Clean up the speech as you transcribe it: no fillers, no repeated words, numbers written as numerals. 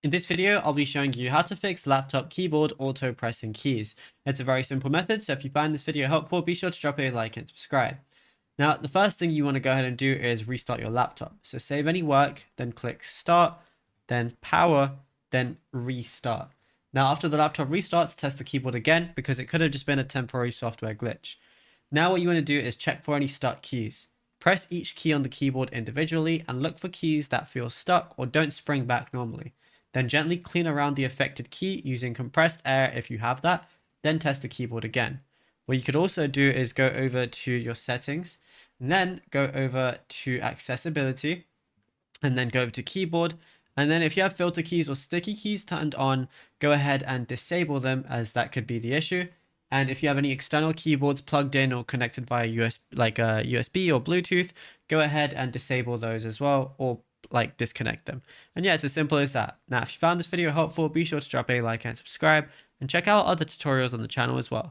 In this video, I'll be showing you how to fix laptop keyboard auto pressing keys. It's a very simple method, so if you find this video helpful, be sure to drop a like and subscribe. Now, the first thing you want to go ahead and do is restart your laptop. So save any work, then click start, then power, then restart. Now, after the laptop restarts, test the keyboard again because it could have just been a temporary software glitch. Now what you want to do is check for any stuck keys. Press each key on the keyboard individually and look for keys that feel stuck or don't spring back normally. Then gently clean around the affected key using compressed air if you have that, then test the keyboard again. What you could also do is go over to your settings, and then go over to accessibility, and then go over to keyboard. And then if you have filter keys or sticky keys turned on, go ahead and disable them as that could be the issue. And if you have any external keyboards plugged in or connected via USB or Bluetooth, go ahead and disable those as well, or disconnect them. And yeah, it's as simple as that. Now, if you found this video helpful, be sure to drop a like and subscribe, and check out other tutorials on the channel as well.